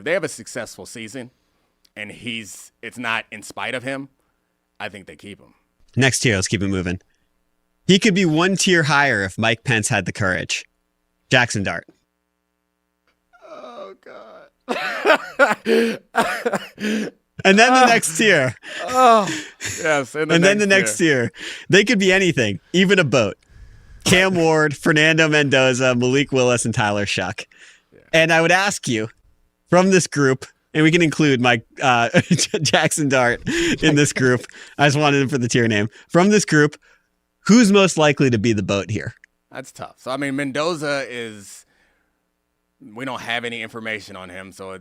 If they have a successful season and it's not in spite of him, I think they keep him. Next tier, let's keep it moving. He could be one tier higher if Mike Pence had the courage. Jackson Dart. Oh, God. And then the next tier. Oh, yes. And then the next tier. They could be anything, even a boat. Cam Ward, Fernando Mendoza, Malik Willis, and Tyler Shuck. Yeah. And I would ask you, from this group, and we can include Mike Jackson Dart in this group. I just wanted him for the tier name. From this group, who's most likely to be the boat here? That's tough. So, I mean, Mendoza we don't have any information on him, so